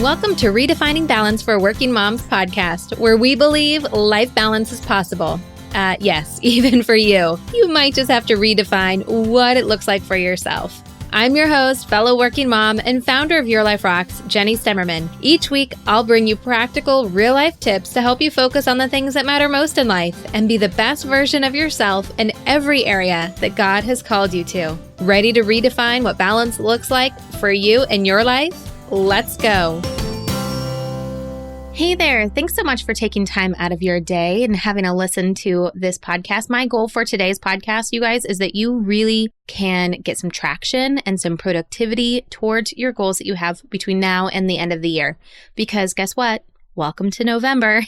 Welcome to Redefining Balance for Working Moms podcast, where we believe life balance is possible. Yes, even for you. You might just have to redefine what it looks like for yourself. I'm your host, fellow working mom, and founder of Your Life Rocks, Jenny Stemmerman. Each week, I'll bring you practical, real-life tips to help you focus on the things that matter most in life and be the best version of yourself in every area that God has called you to. Ready to redefine what balance looks like for you and your life? Let's go. Hey there. Thanks so much for taking time out of your day and having a listen to this podcast. My goal for today's podcast, you guys, is that you really can get some traction and some productivity towards your goals that you have between now and the end of the year. Because guess what? Welcome to November.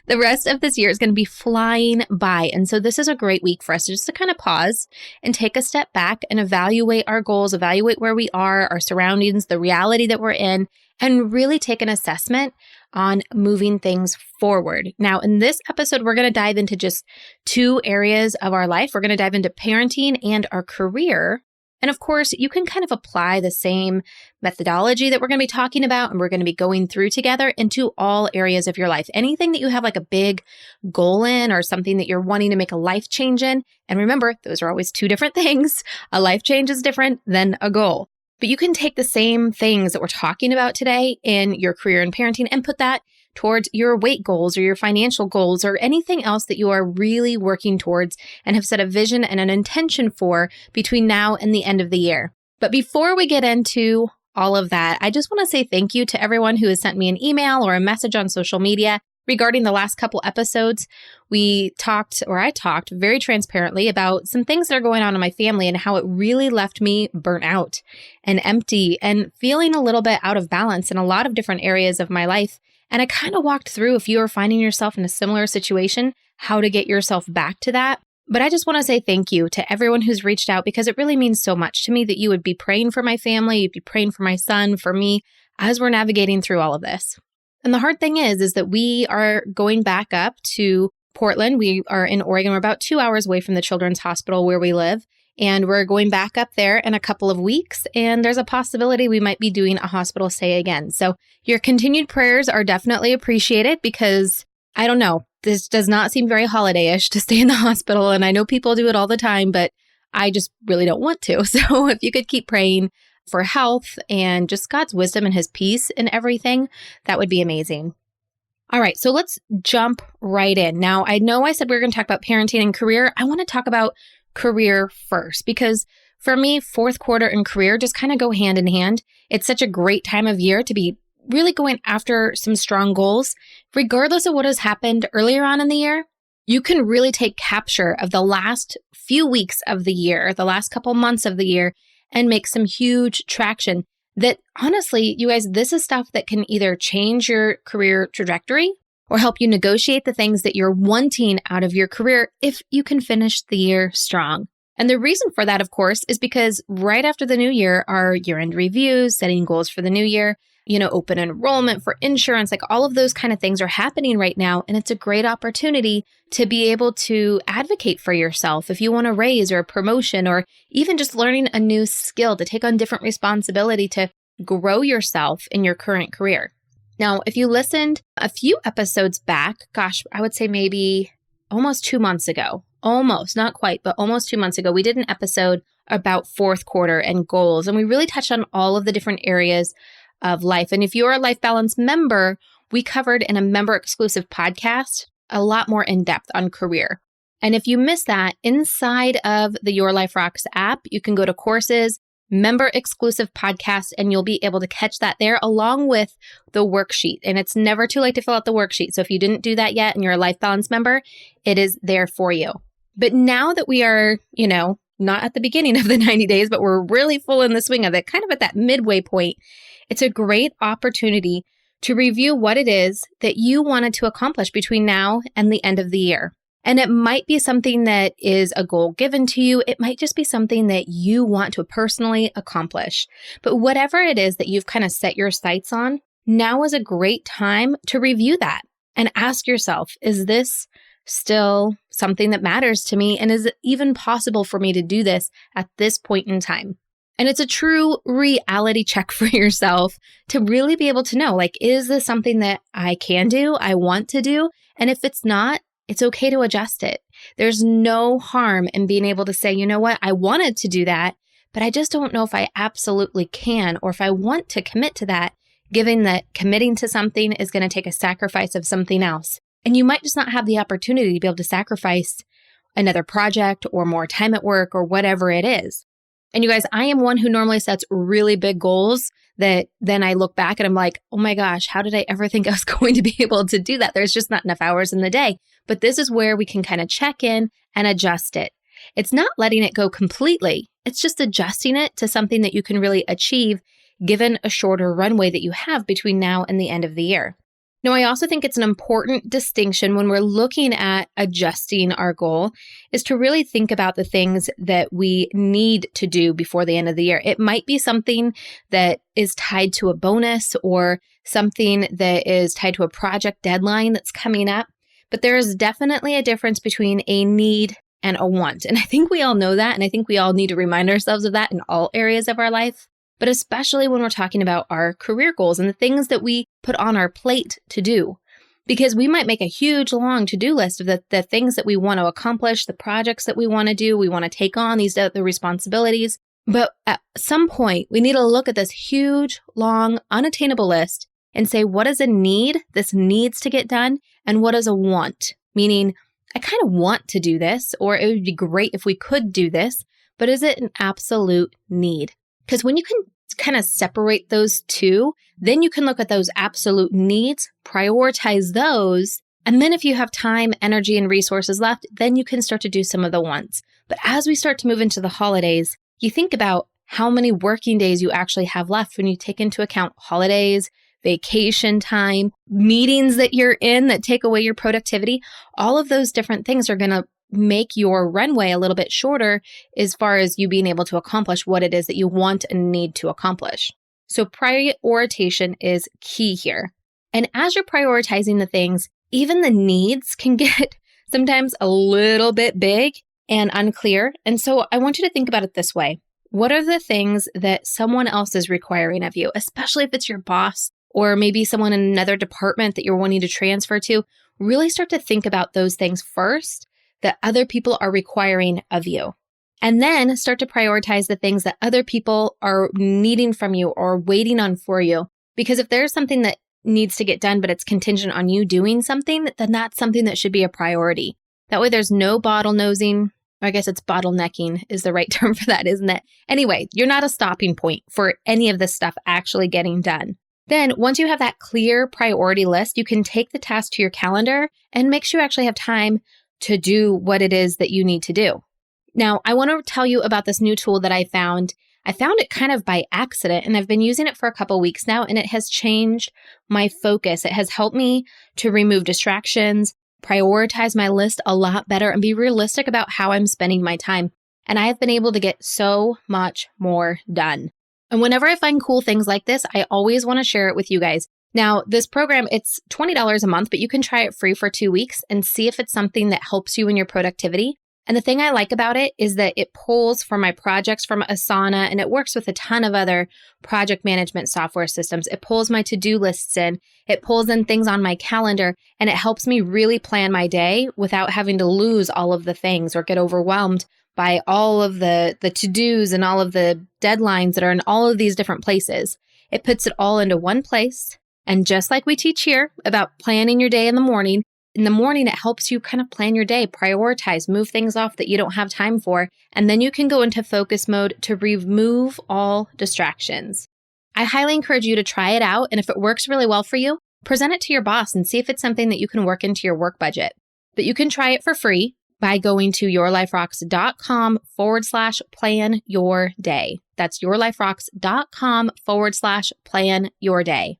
The rest of this year is going to be flying by. And so this is a great week for us just to kind of pause and take a step back and evaluate our goals, evaluate where we are, our surroundings, the reality that we're in, and really take an assessment on moving things forward. Now, in this episode, we're going to dive into just two areas of our life. We're going to dive into parenting and our career. And of course, you can kind of apply the same methodology that we're going to be talking about and we're going to be going through together into all areas of your life. Anything that you have like a big goal in or something that you're wanting to make a life change in. And remember, those are always two different things. A life change is different than a goal. But you can take the same things that we're talking about today in your career and parenting and put that towards your weight goals or your financial goals or anything else that you are really working towards and have set a vision and an intention for between now and the end of the year. But before we get into all of that, I just want to say thank you to everyone who has sent me an email or a message on social media regarding the last couple episodes. I talked very transparently about some things that are going on in my family and how it really left me burnt out and empty and feeling a little bit out of balance in a lot of different areas of my life. And I kind of walked through, if you are finding yourself in a similar situation, how to get yourself back to that. But I just want to say thank you to everyone who's reached out because it really means so much to me that you would be praying for my family, you'd be praying for my son, for me, as we're navigating through all of this. And the hard thing is that we are going back up to Portland. We are in Oregon. We're about 2 hours away from the Children's Hospital where we live. And we're going back up there in a couple of weeks. And there's a possibility we might be doing a hospital stay again. So your continued prayers are definitely appreciated because, I don't know, this does not seem very holiday-ish to stay in the hospital. And I know people do it all the time, but I just really don't want to. So if you could keep praying for health and just God's wisdom and his peace in everything, that would be amazing. All right, so let's jump right in. Now, I know I said we were going to talk about parenting and career. I want to talk about career first because for me, fourth quarter and career just kind of go hand in hand. It's such a great time of year to be really going after some strong goals. Regardless of what has happened earlier on in the year, you can really take capture of the last few weeks of the year, the last couple months of the year, and make some huge traction that honestly, you guys, this is stuff that can either change your career trajectory or help you negotiate the things that you're wanting out of your career if you can finish the year strong. And the reason for that, of course, is because right after the new year are year-end reviews, setting goals for the new year, open enrollment for insurance, like all of those kind of things are happening right now. And it's a great opportunity to be able to advocate for yourself if you want a raise or a promotion or even just learning a new skill to take on different responsibility to grow yourself in your current career. Now, if you listened a few episodes back, I would say maybe almost 2 months ago, almost, not quite, but almost 2 months ago, we did an episode about fourth quarter and goals. And we really touched on all of the different areas of life. And if you're a Life Balance member, we covered in a member exclusive podcast a lot more in depth on career. And if you missed that, inside of the Your Life Rocks app, you can go to courses, member exclusive podcast, and you'll be able to catch that there along with the worksheet. And it's never too late to fill out the worksheet. So if you didn't do that yet and you're a Life Balance member, it is there for you. But now that we are, not at the beginning of the 90 days, but we're really full in the swing of it, kind of at that midway point, it's a great opportunity to review what it is that you wanted to accomplish between now and the end of the year. And it might be something that is a goal given to you. It might just be something that you want to personally accomplish. But whatever it is that you've kind of set your sights on, now is a great time to review that and ask yourself, is this still something that matters to me? And is it even possible for me to do this at this point in time? And it's a true reality check for yourself to really be able to know, like, is this something that I can do, I want to do? And if it's not, it's okay to adjust it. There's no harm in being able to say, you know what, I wanted to do that, but I just don't know if I absolutely can, or if I want to commit to that, given that committing to something is going to take a sacrifice of something else. And you might just not have the opportunity to be able to sacrifice another project or more time at work or whatever it is. And you guys, I am one who normally sets really big goals that then I look back and I'm like, oh my gosh, how did I ever think I was going to be able to do that? There's just not enough hours in the day. But this is where we can kind of check in and adjust it. It's not letting it go completely. It's just adjusting it to something that you can really achieve given a shorter runway that you have between now and the end of the year. Now, I also think it's an important distinction when we're looking at adjusting our goal is to really think about the things that we need to do before the end of the year. It might be something that is tied to a bonus or something that is tied to a project deadline that's coming up, but there is definitely a difference between a need and a want. And I think we all know that, and I think we all need to remind ourselves of that in all areas of our life. But especially when we're talking about our career goals and the things that we put on our plate to do. Because we might make a huge long to-do list of the things that we want to accomplish, the projects that we want to do, we want to take on these other responsibilities. But at some point, we need to look at this huge, long, unattainable list and say, what is a need? This needs to get done. And what is a want? Meaning, I kind of want to do this, or it would be great if we could do this, but is it an absolute need? Because when you can kind of separate those two, then you can look at those absolute needs, prioritize those, and then if you have time, energy, and resources left, then you can start to do some of the wants. But as we start to move into the holidays, you think about how many working days you actually have left when you take into account holidays, vacation time, meetings that you're in that take away your productivity. All of those different things are going to make your runway a little bit shorter as far as you being able to accomplish what it is that you want and need to accomplish. So prioritization is key here. And as you're prioritizing the things, even the needs can get sometimes a little bit big and unclear. And so I want you to think about it this way. What are the things that someone else is requiring of you, especially if it's your boss or maybe someone in another department that you're wanting to transfer to? Really start to think about those things first that other people are requiring of you. And then start to prioritize the things that other people are needing from you or waiting on for you. Because if there's something that needs to get done, but it's contingent on you doing something, then that's something that should be a priority. That way there's no bottlenosing. I guess it's bottlenecking is the right term for that, isn't it? Anyway, you're not a stopping point for any of this stuff actually getting done. Then once you have that clear priority list, you can take the task to your calendar and make sure you actually have time to do what it is that you need to do. Now, I want to tell you about this new tool that I found. I found it kind of by accident, and I've been using it for a couple weeks now, and it has changed my focus. It has helped me to remove distractions, prioritize my list a lot better, and be realistic about how I'm spending my time. And I have been able to get so much more done. And whenever I find cool things like this, I always want to share it with you guys. Now, this program, it's $20 a month, but you can try it free for 2 weeks and see if it's something that helps you in your productivity. And the thing I like about it is that it pulls for my projects from Asana, and it works with a ton of other project management software systems. It pulls my to-do lists in, it pulls in things on my calendar, and it helps me really plan my day without having to lose all of the things or get overwhelmed by all of the to-dos and all of the deadlines that are in all of these different places. It puts it all into one place. And just like we teach here about planning your day in the morning, it helps you kind of plan your day, prioritize, move things off that you don't have time for, and then you can go into focus mode to remove all distractions. I highly encourage you to try it out, and if it works really well for you, present it to your boss and see if it's something that you can work into your work budget. But you can try it for free by going to yourliferocks.com/plan your day. That's yourliferocks.com/plan your day.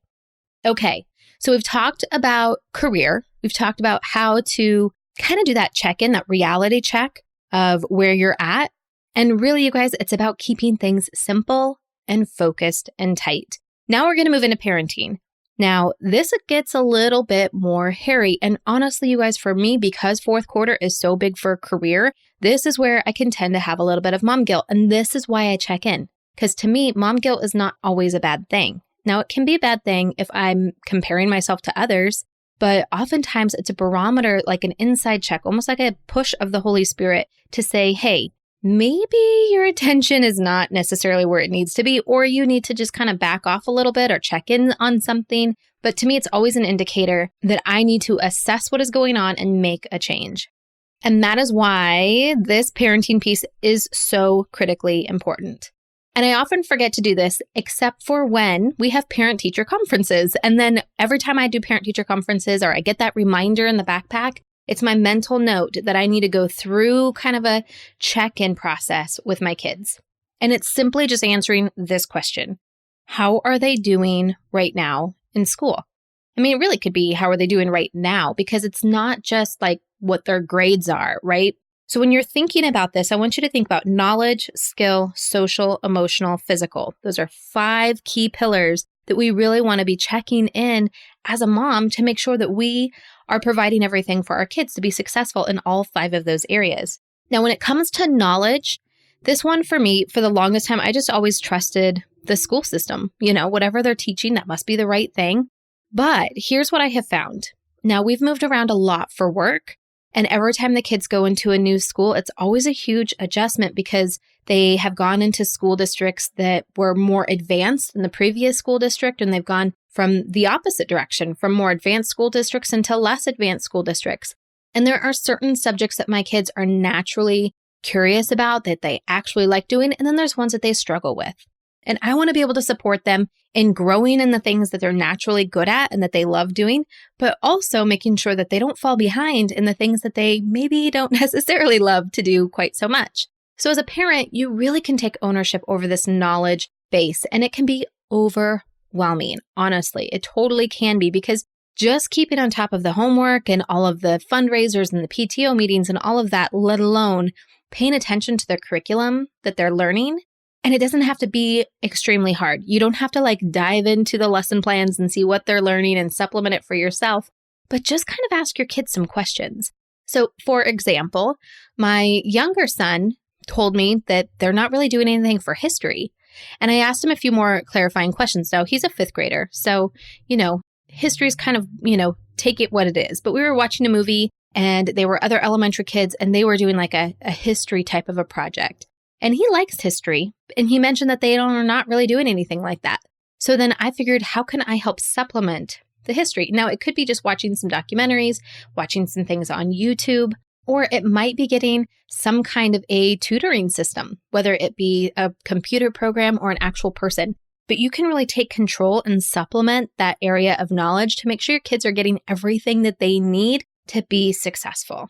Okay, so we've talked about career. We've talked about how to kind of do that check-in, that reality check of where you're at. And really, you guys, it's about keeping things simple and focused and tight. Now we're going to move into parenting. Now, this gets a little bit more hairy. And honestly, you guys, for me, because fourth quarter is so big for career, this is where I can tend to have a little bit of mom guilt. And this is why I check in. Because to me, mom guilt is not always a bad thing. Now, it can be a bad thing if I'm comparing myself to others, but oftentimes it's a barometer, like an inside check, almost like a push of the Holy Spirit to say, hey, maybe your attention is not necessarily where it needs to be, or you need to just kind of back off a little bit or check in on something. But to me, it's always an indicator that I need to assess what is going on and make a change. And that is why this parenting piece is so critically important. And I often forget to do this, except for when we have parent-teacher conferences. And then every time I do parent-teacher conferences or I get that reminder in the backpack, it's my mental note that I need to go through kind of a check-in process with my kids. And it's simply just answering this question. How are they doing right now in school? I mean, it really could be how are they doing right now, because it's not just like what their grades are, right? So when you're thinking about this, I want you to think about knowledge, skill, social, emotional, physical. Those are 5 key pillars that we really want to be checking in as a mom to make sure that we are providing everything for our kids to be successful in all 5 of those areas. Now, when it comes to knowledge, this one for me, for the longest time, I just always trusted the school system. Whatever they're teaching, that must be the right thing. But here's what I have found. Now, we've moved around a lot for work. And every time the kids go into a new school, it's always a huge adjustment because they have gone into school districts that were more advanced than the previous school district. And they've gone from the opposite direction, from more advanced school districts into less advanced school districts. And there are certain subjects that my kids are naturally curious about, that they actually like doing. And then there's ones that they struggle with. And I want to be able to support them in growing in the things that they're naturally good at and that they love doing, but also making sure that they don't fall behind in the things that they maybe don't necessarily love to do quite so much. So as a parent, you really can take ownership over this knowledge base, and it can be overwhelming. Honestly, it totally can be, because just keeping on top of the homework and all of the fundraisers and the PTO meetings and all of that, let alone paying attention to their curriculum that they're learning. And it doesn't have to be extremely hard. You don't have to dive into the lesson plans and see what they're learning and supplement it for yourself, but just kind of ask your kids some questions. So for example, my younger son told me that they're not really doing anything for history. And I asked him a few more clarifying questions. Now, he's a 5th grader. So, history is kind of, take it what it is. But we were watching a movie and there were other elementary kids and they were doing a history type of a project. And he likes history, and he mentioned that they are not really doing anything like that. So then I figured, how can I help supplement the history? Now, it could be just watching some documentaries, watching some things on YouTube, or it might be getting some kind of a tutoring system, whether it be a computer program or an actual person. But you can really take control and supplement that area of knowledge to make sure your kids are getting everything that they need to be successful.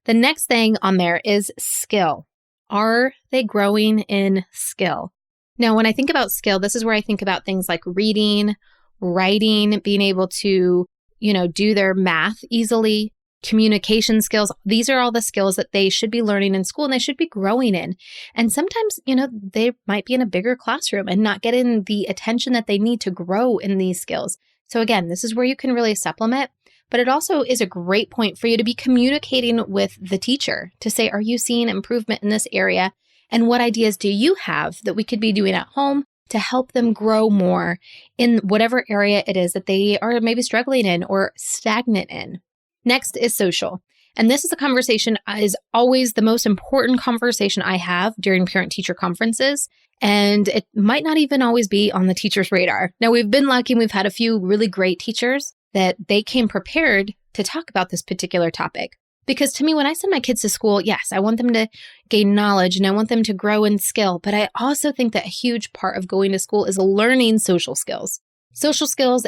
The next thing on there is skill. Are they growing in skill? Now, when I think about skill, this is where I think about things like reading, writing, being able to, do their math easily, communication skills. These are all the skills that they should be learning in school and they should be growing in. And sometimes, they might be in a bigger classroom and not getting the attention that they need to grow in these skills. So again, this is where you can really supplement. But it also is a great point for you to be communicating with the teacher to say, are you seeing improvement in this area? And what ideas do you have that we could be doing at home to help them grow more in whatever area it is that they are maybe struggling in or stagnant in? Next is social. And this is a conversation is always the most important conversation I have during parent-teacher conferences. And it might not even always be on the teacher's radar. Now, we've been lucky and we've had a few really great teachers that they came prepared to talk about this particular topic. Because to me, when I send my kids to school, yes, I want them to gain knowledge and I want them to grow in skill. But I also think that a huge part of going to school is learning social skills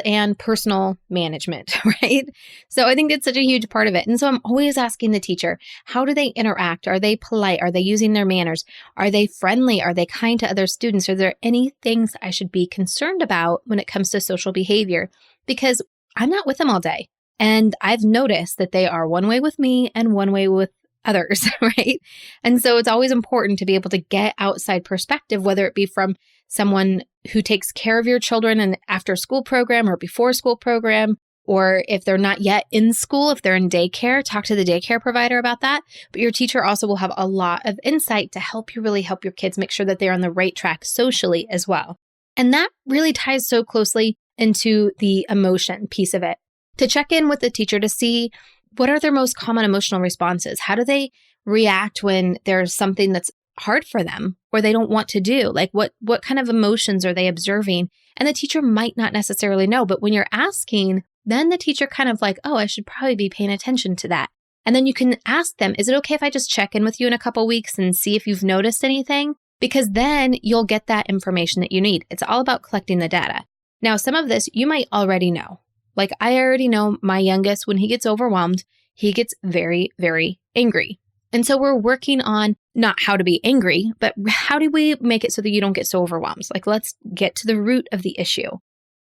and personal management, right? So I think it's such a huge part of it. And so I'm always asking the teacher, how do they interact? Are they polite? Are they using their manners? Are they friendly? Are they kind to other students? Are there any things I should be concerned about when it comes to social behavior? Because I'm not with them all day. And I've noticed that they are one way with me and one way with others, right? And so it's always important to be able to get outside perspective, whether it be from someone who takes care of your children in an after school program or before school program, Or if they're not yet in school, if they're in daycare, talk to the daycare provider about that. But your teacher also will have a lot of insight to help you really help your kids make sure that they're on the right track socially as well. And that really ties so closely into the emotion piece of it. To check in with the teacher to see what are their most common emotional responses? How do they react when there's something that's hard for them or they don't want to do? Like what kind of emotions are they observing? And the teacher might not necessarily know, but when you're asking, then the teacher kind of like, oh, I should probably be paying attention to that. And then you can ask them, is it okay if I just check in with you in a couple weeks and see if you've noticed anything? Because then you'll get that information that you need. It's all about collecting the data. Now, some of this you might already know. Like I already know my youngest, when he gets overwhelmed, he gets very, very angry. And so we're working on not how to be angry, but how do we make it so that you don't get so overwhelmed? Like let's get to the root of the issue,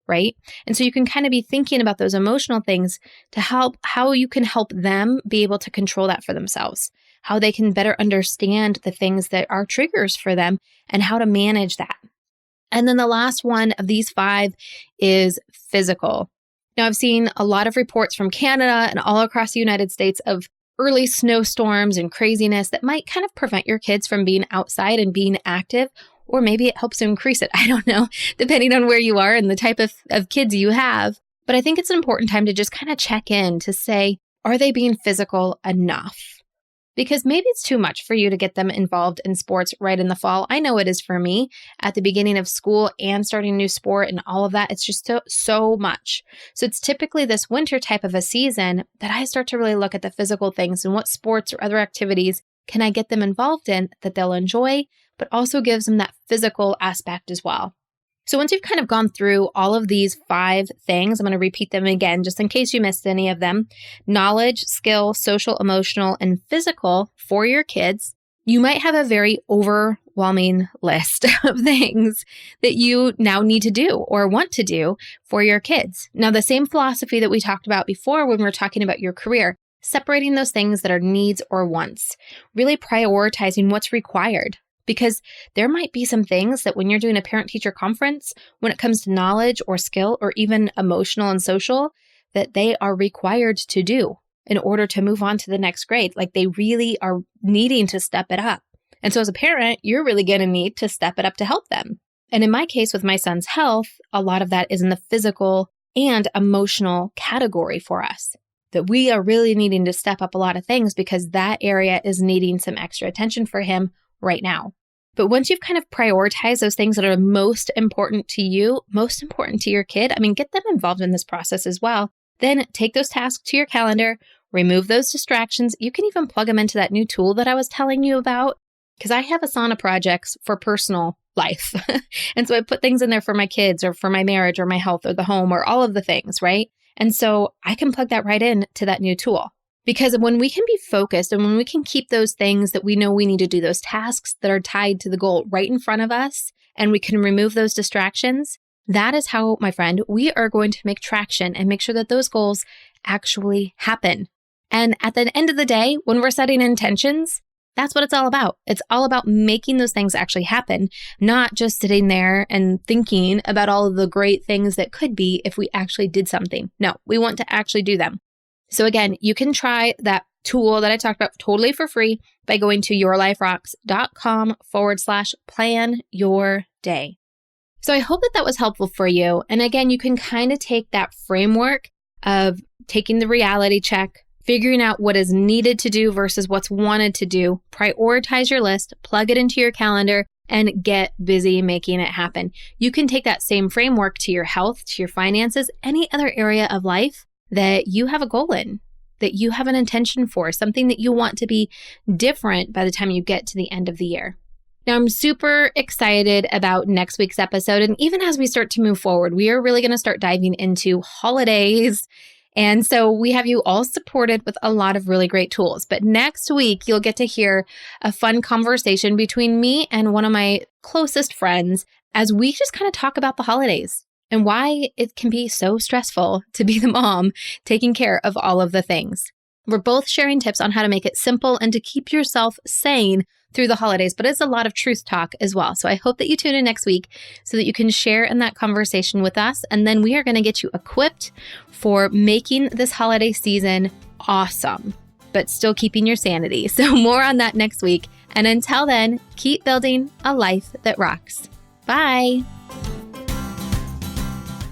right? And so you can kind of be thinking about those emotional things to help how you can help them be able to control that for themselves, how they can better understand the things that are triggers for them and how to manage that. And then the last one of these 5 is physical. Now, I've seen a lot of reports from Canada and all across the United States of early snowstorms and craziness that might kind of prevent your kids from being outside and being active, or maybe it helps to increase it. I don't know, depending on where you are and the type of kids you have. But I think it's an important time to just kind of check in to say, are they being physical enough? Because maybe it's too much for you to get them involved in sports right in the fall. I know it is for me at the beginning of school and starting a new sport and all of that. It's just so much. So it's typically this winter type of a season that I start to really look at the physical things and what sports or other activities can I get them involved in that they'll enjoy, but also gives them that physical aspect as well. So once you've kind of gone through all of these 5 things, I'm going to repeat them again, just in case you missed any of them. Knowledge, skill, social, emotional, and physical for your kids. You might have a very overwhelming list of things that you now need to do or want to do for your kids. Now, the same philosophy that we talked about before when we were talking about your career, separating those things that are needs or wants, really prioritizing what's required. Because there might be some things that when you're doing a parent-teacher conference, when it comes to knowledge or skill or even emotional and social, that they are required to do in order to move on to the next grade. Like they really are needing to step it up. And so as a parent, you're really going to need to step it up to help them. And in my case with my son's health, a lot of that is in the physical and emotional category for us. That we are really needing to step up a lot of things because that area is needing some extra attention for him right now. But once you've kind of prioritized those things that are most important to you, most important to your kid, get them involved in this process as well. Then take those tasks to your calendar, remove those distractions. You can even plug them into that new tool that I was telling you about, because I have Asana projects for personal life. And so I put things in there for my kids or for my marriage or my health or the home or all of the things, right? And so I can plug that right in to that new tool. Because when we can be focused and when we can keep those things that we know we need to do, those tasks that are tied to the goal right in front of us, and we can remove those distractions, that is how, my friend, we are going to make traction and make sure that those goals actually happen. And at the end of the day, when we're setting intentions, that's what it's all about. It's all about making those things actually happen, not just sitting there and thinking about all of the great things that could be if we actually did something. No, we want to actually do them. So again, you can try that tool that I talked about totally for free by going to yourliferocks.com/plan your day. So I hope that was helpful for you. And again, you can kind of take that framework of taking the reality check, figuring out what is needed to do versus what's wanted to do, prioritize your list, plug it into your calendar, and get busy making it happen. You can take that same framework to your health, to your finances, any other area of life that you have a goal in, that you have an intention for, something that you want to be different by the time you get to the end of the year. Now, I'm super excited about next week's episode. And even as we start to move forward, we are really going to start diving into holidays. And so we have you all supported with a lot of really great tools. But next week, you'll get to hear a fun conversation between me and one of my closest friends as we just kind of talk about the holidays and why it can be so stressful to be the mom taking care of all of the things. We're both sharing tips on how to make it simple and to keep yourself sane through the holidays, but it's a lot of truth talk as well. So I hope that you tune in next week so that you can share in that conversation with us. And then we are going to get you equipped for making this holiday season awesome, but still keeping your sanity. So more on that next week. And until then, keep building a life that rocks. Bye.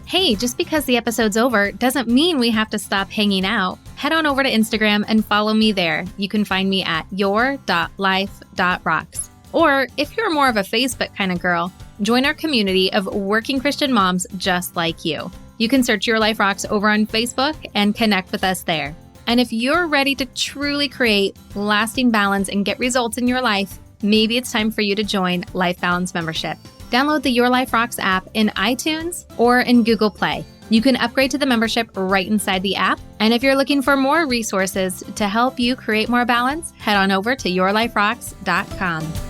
Hey, just because the episode's over doesn't mean we have to stop hanging out. Head on over to Instagram and follow me there. You can find me at your.life.rocks. Or if you're more of a Facebook kind of girl, join our community of working Christian moms just like you. You can search Your Life Rocks over on Facebook and connect with us there. And if you're ready to truly create lasting balance and get results in your life, maybe it's time for you to join Life Balance Membership. Download the Your Life Rocks app in iTunes or in Google Play. You can upgrade to the membership right inside the app. And if you're looking for more resources to help you create more balance, head on over to yourliferocks.com.